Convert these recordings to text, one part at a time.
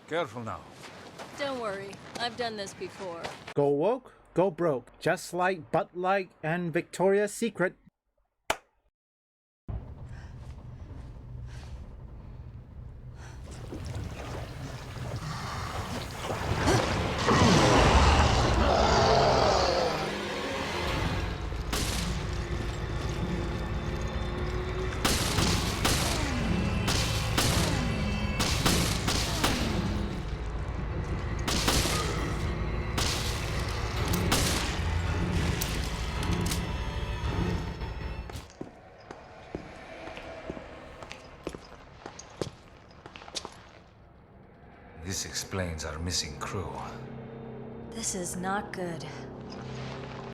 Careful now. Don't worry, I've done this before. Go woke, go broke. Just like Bud Light and Victoria's Secret. This explains our missing crew. This is not good.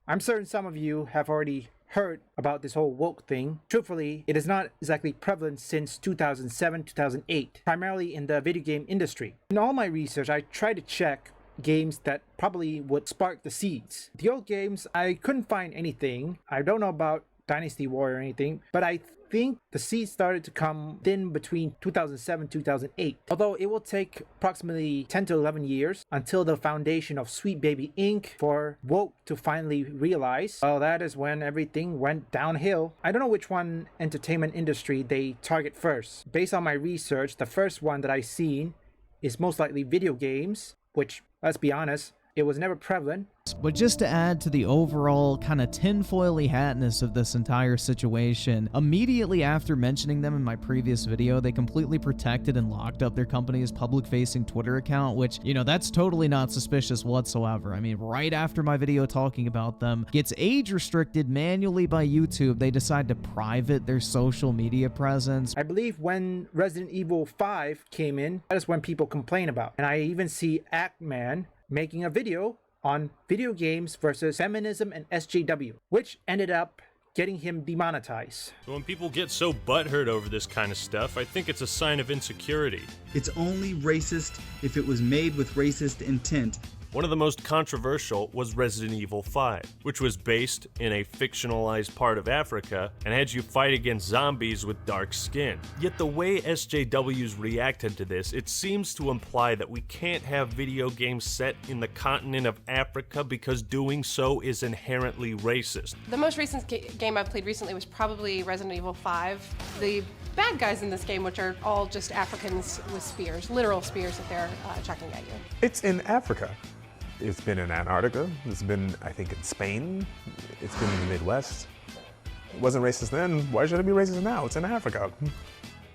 I'm certain some of you have already heard about this whole woke thing. Truthfully, it is not exactly prevalent since 2007-2008, primarily in the video game industry. In all my research, I tried to check games that probably would spark the seeds. The old games, I couldn't find anything. I don't know about Dynasty Warrior or anything, but I think the seeds started to come in between 2007-2008. Although it will take approximately 10 to 11 years until the foundation of Sweet Baby Inc. for woke to finally realize, well, that is when everything went downhill. I don't know which one entertainment industry they target first. Based on my research, the first one that I've seen is most likely video games, which, let's be honest, it was never prevalent. But just to add to the overall kind of tinfoily hatness of this entire situation, immediately after mentioning them in my previous video, they completely protected and locked up their company's public-facing Twitter account, which, you know, that's totally not suspicious whatsoever. I mean, right after my video talking about them gets age-restricted manually by YouTube, they decide to private their social media presence. I believe when Resident Evil 5 came in, that is when people complain about. And I even see Ackman making a video on video games versus feminism and SJW, which ended up getting him demonetized. When people get so butthurt over this kind of stuff, I think it's a sign of insecurity. It's only racist if it was made with racist intent. One of the most controversial was Resident Evil 5, which was based in a fictionalized part of Africa and had you fight against zombies with dark skin. Yet the way SJWs reacted to this, it seems to imply that we can't have video games set in the continent of Africa because doing so is inherently racist. The most recent game I've played recently was probably Resident Evil 5. The bad guys in this game, which are all just Africans with spears, literal spears that they're chucking at you. It's in Africa. It's been in Antarctica. It's been, I think, in Spain. It's been in the Midwest. It wasn't racist then. Why should it be racist now? It's in Africa.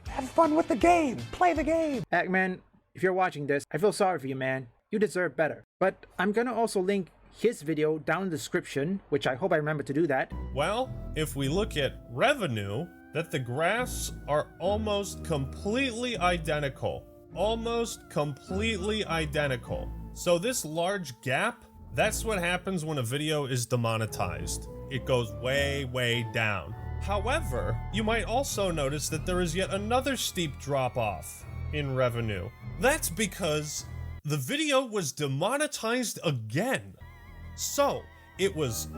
Have fun with the game. Play the game. Ackman, if you're watching this, I feel sorry for you, man. You deserve better. But I'm gonna also link his video down in the description, which I hope I remember to do that. Well, if we look at revenue, that the graphs are almost completely identical. Almost completely identical. So this large gap, that's what happens when a video is demonetized. It goes way, way down. However, you might also notice that there is yet another steep drop-off in revenue. That's because the video was demonetized again. So, it was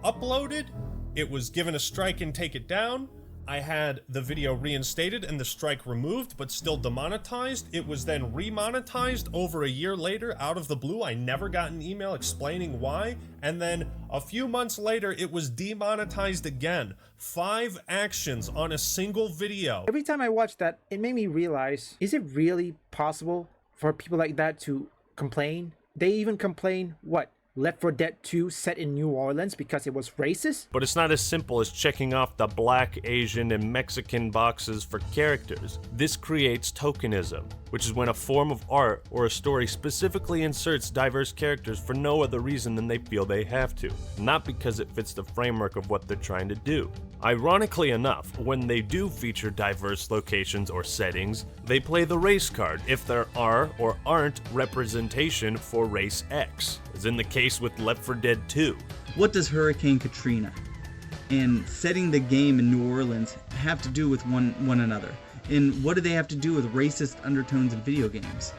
uploaded, it was given a strike and take it down, I had the video reinstated and the strike removed, but still demonetized. It was then remonetized over a year later out of the blue. I never got an email explaining why. And then a few months later, it was demonetized again. 5 actions on a single video. Every time I watch that, it made me realize, is it really possible for people like that to complain? They even complain, what? Left 4 Dead 2 set in New Orleans because it was racist? But it's not as simple as checking off the Black, Asian, and Mexican boxes for characters. This creates tokenism, which is when a form of art or a story specifically inserts diverse characters for no other reason than they feel they have to, not because it fits the framework of what they're trying to do. Ironically enough, when they do feature diverse locations or settings, they play the race card if there are or aren't representation for race X, as in the case with Left 4 Dead 2. What does Hurricane Katrina and setting the game in New Orleans have to do with one another? And what do they have to do with racist undertones in video games?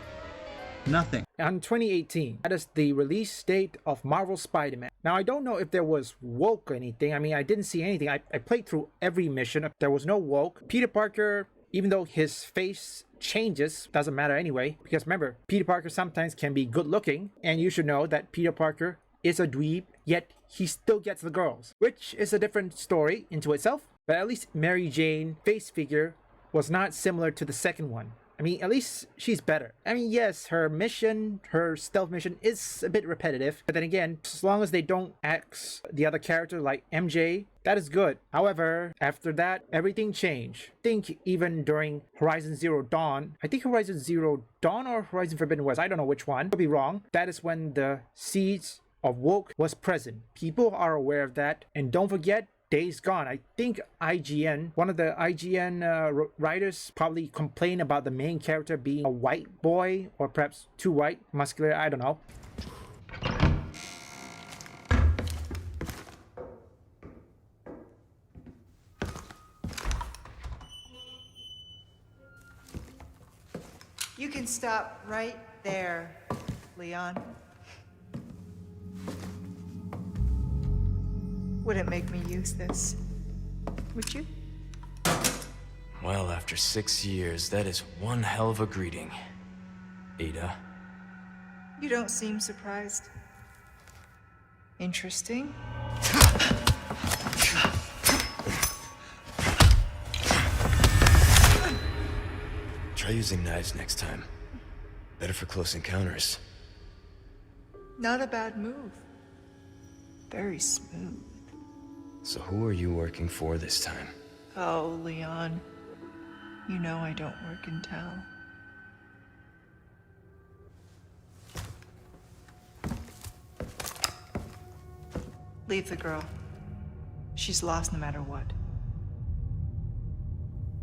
Nothing. On 2018, that is the release date of Marvel Spider-Man. Now, I don't know if there was woke or anything. I mean, I didn't see anything. I played through every mission. There was no woke. Peter Parker even though his face changes, doesn't matter anyway, because remember, Peter Parker sometimes can be good looking, and you should know that Peter Parker is a dweeb, yet he still gets the girls, which is a different story into itself. But at least Mary Jane face figure was not similar to the second one. I mean, at least she's better. I mean, yes, her mission, her stealth mission is a bit repetitive, but then again, as long as they don't axe the other character like MJ, that is good. However, after that, everything changed. I think even during Horizon Zero Dawn, I think Horizon Zero Dawn or Horizon Forbidden West, I don't know which one, could be wrong. That is when the seeds of woke was present. People are aware of that, and don't forget, Days Gone. I think IGN, one of the IGN writers probably complained about the main character being a white boy, or perhaps too white, muscular, I don't know. You can stop right there, Leon. Wouldn't make me use this, would you? Well, after 6 years, that is one hell of a greeting, Ada. You don't seem surprised. Interesting. Try using knives next time. Better for close encounters. Not a bad move. Very smooth. So who are you working for this time? Oh, Leon. You know I don't work in town. Leave the girl. She's lost no matter what.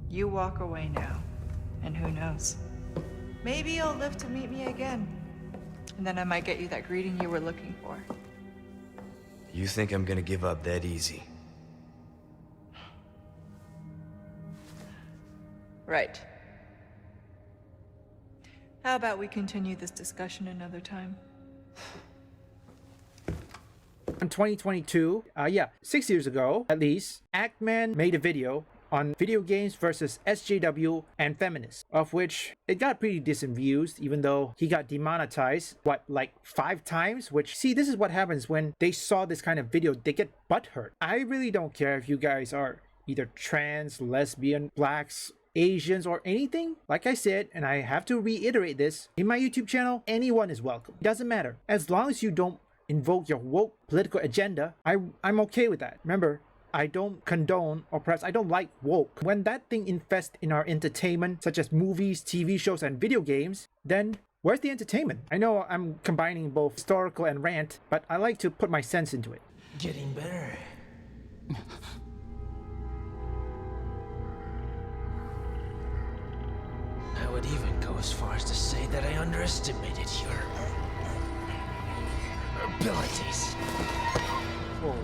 You walk away now, and who knows? Maybe you'll live to meet me again. And then I might get you that greeting you were looking for. You think I'm gonna give up that easy? Right. How about we continue this discussion another time? In 2022, 6 years ago at least, Actman made a video on video games versus SJW and feminists, of which it got pretty decent views, even though he got demonetized, like 5 times, which, see, this is what happens when they saw this kind of video, they get butthurt. I really don't care if you guys are either trans, lesbian, blacks, Asians, or anything. Like I said, and I have to reiterate this, in my YouTube channel, anyone is welcome. It doesn't matter. As long as you don't invoke your woke political agenda, I'm okay with that. Remember, I don't condone, or perhaps I don't like woke. When that thing infests in our entertainment, such as movies, TV shows, and video games, then where's the entertainment? I know I'm combining both historical and rant, but I like to put my sense into it. Getting better. I would even go as far as to say that I underestimated your abilities. Whoa.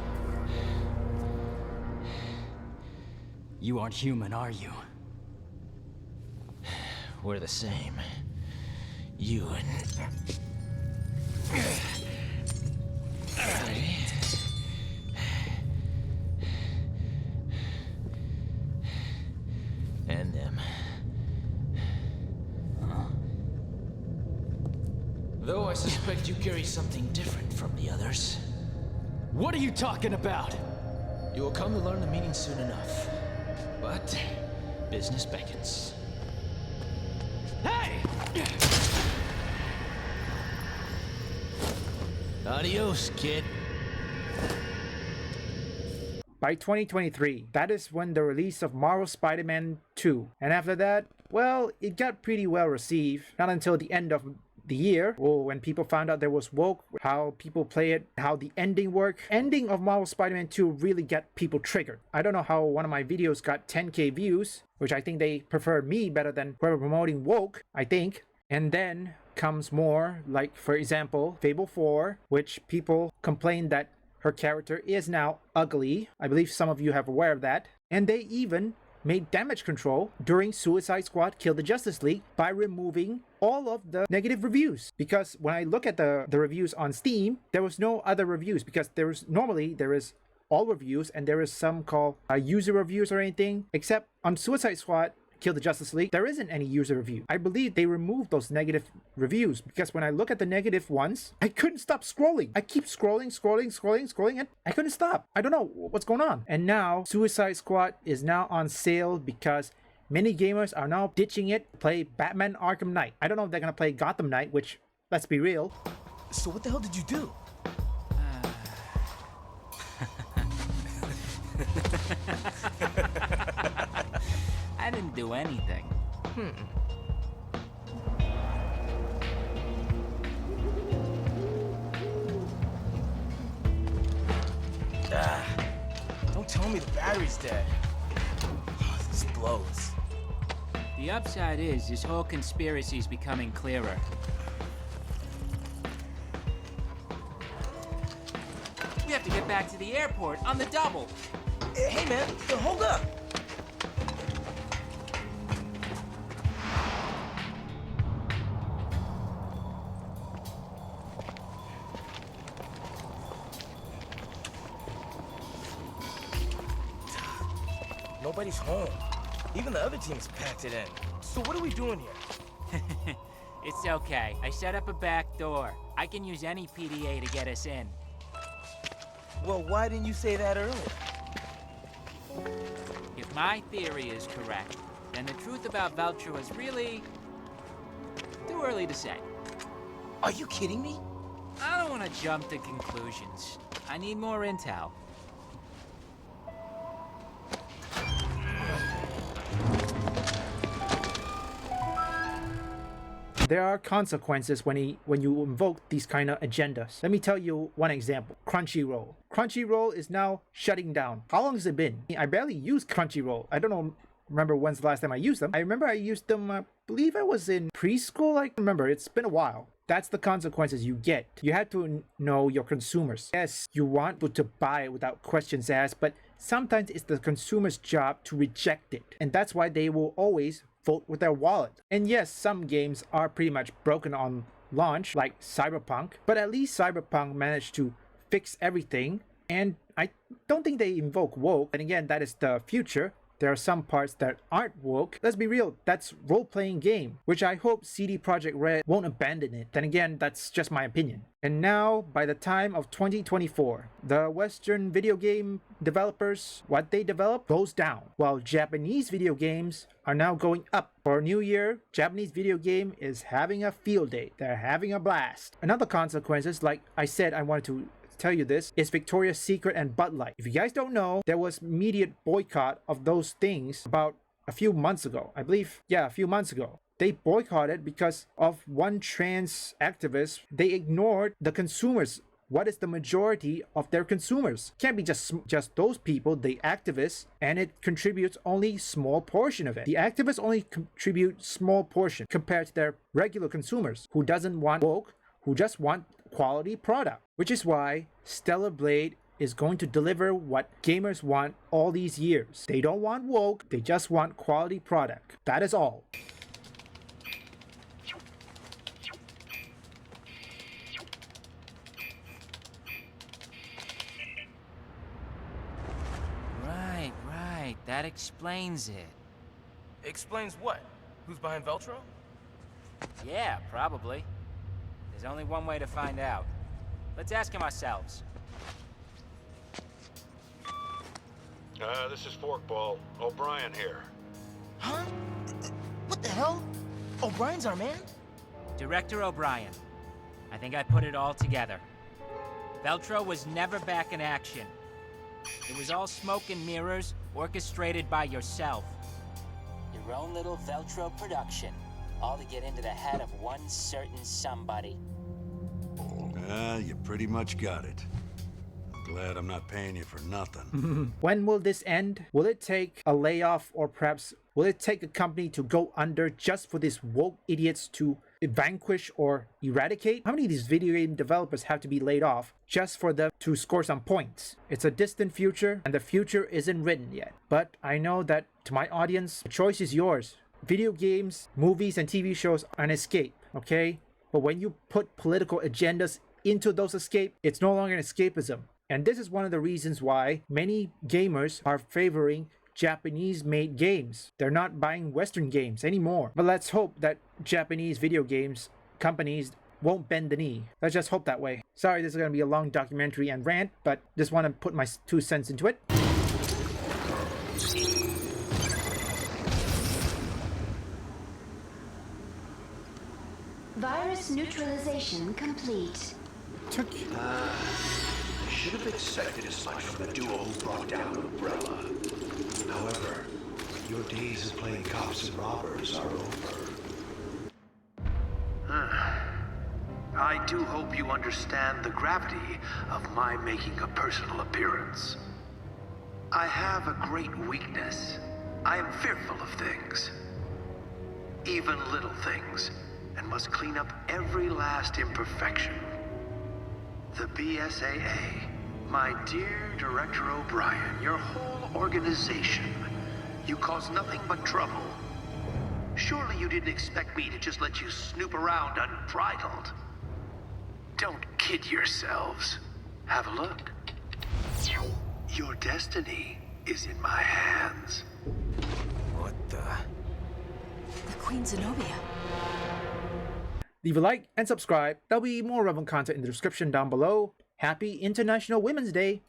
You aren't human, are you? We're the same. You and them. Huh? Though I suspect you carry something different from the others. What are you talking about? You will come to learn the meaning soon enough. But business beckons. Hey! Adios, kid. By 2023, that is when the release of Marvel Spider-Man 2. And after that, well, it got pretty well received. Not until the end of the year, when people found out there was woke, how people play it, how the ending worked. Ending of Marvel Spider-Man 2 really got people triggered. I don't know how one of my videos got 10k views, which I think they prefer me better than whoever promoting woke, I think. And then comes more, like for example, Fable 4, which people complain that her character is now ugly. I believe some of you have aware of that. And they even made damage control during Suicide Squad Kill the Justice League by removing all of the negative reviews. Because when I look at the reviews on Steam, there was no other reviews, because there is all reviews, and there is some called user reviews or anything, except on Suicide Squad Kill the Justice League, there isn't any user review. I believe they removed those negative reviews because when I look at the negative ones, I couldn't stop scrolling. I keep scrolling, and I couldn't stop. I don't know what's going on. And now Suicide Squad is now on sale because many gamers are now ditching it to play Batman Arkham Knight. I don't know if they're gonna play Gotham Knight, which, let's be real. So what the hell did you do? I didn't do anything. Don't tell me the battery's dead. This blows. The upside is this whole conspiracy's becoming clearer. We have to get back to the airport on the double. Hey man, hold up. Nobody's home. Even the other team's packed it in. So what are we doing here? It's okay. I set up a back door. I can use any PDA to get us in. Well, why didn't you say that earlier? If my theory is correct, then the truth about Veltro is really too early to say. Are you kidding me? I don't want to jump to conclusions. I need more intel. There are consequences when you invoke these kind of agendas. Let me tell you one example. Crunchyroll. Crunchyroll is now shutting down. How long has it been? I barely use Crunchyroll. I don't remember when's the last time I used them. I remember I used them, I believe I was in preschool. I remember, it's been a while. That's the consequences you get. You have to know your consumers. Yes, you want people to buy it without questions asked, but sometimes it's the consumer's job to reject it. And that's why they will always vote with their wallet. And yes, some games are pretty much broken on launch, like Cyberpunk, but at least Cyberpunk managed to fix everything, and I don't think they invoke woke. And again, that is the future. There are some parts that aren't woke. Let's be real, that's role-playing game, which I hope CD Projekt Red won't abandon it. Then again, that's just my opinion. And now, by the time of 2024, the Western video game developers, what they develop goes down, while Japanese video games are now going up. For New Year, Japanese video game is having a field day. They're having a blast. Another consequences, like I said, I wanted to tell you this, is Victoria's Secret and Bud Light. If you guys don't know, there was immediate boycott of those things about a few months ago. I believe, yeah, a few months ago. They boycotted because of one trans activist. They ignored the consumers. What is the majority of their consumers? Can't be just those people, the activists, and it contributes only small portion of it. The activists only contribute small portion compared to their regular consumers who doesn't want woke, who just want quality product. Which is why Stellar Blade is going to deliver what gamers want all these years. They don't want woke, they just want quality product. That is all. Right. That explains it. Explains what? Who's behind Veltro? Yeah, probably. There's only one way to find out. Let's ask him ourselves. This is Forkball. O'Brien here. Huh? What the hell? O'Brien's our man? Director O'Brien. I think I put it all together. Veltro was never back in action. It was all smoke and mirrors, orchestrated by yourself. Your own little Veltro production. All to get into the head of one certain somebody. You pretty much got it. Glad I'm not paying you for nothing. When will this end? Will it take a layoff, or perhaps will it take a company to go under just for these woke idiots to vanquish or eradicate? How many of these video game developers have to be laid off just for them to score some points? It's a distant future, and the future isn't written yet. But I know that to my audience, the choice is yours. Video games, movies, and TV shows are an escape, okay? But when you put political agendas into those escape, it's no longer an escapism. And this is one of the reasons why many gamers are favoring Japanese-made games. They're not buying Western games anymore. But let's hope that Japanese video games companies won't bend the knee. Let's just hope that way. Sorry, this is going to be a long documentary and rant, but just want to put my 2 cents into it. Virus neutralization complete. I should have expected as much from the duo who brought down Umbrella. However, your days of playing cops and robbers are over. I do hope you understand the gravity of my making a personal appearance. I have a great weakness. I am fearful of things. Even little things, and must clean up every last imperfection. The BSAA, my dear Director O'Brien, your whole organization, you cause nothing but trouble. Surely you didn't expect me to just let you snoop around unbridled. Don't kid yourselves. Have a look. Your destiny is in my hands. What the? The Queen Zenobia. Leave a like and subscribe. There'll be more relevant content in the description down below. Happy International Women's Day!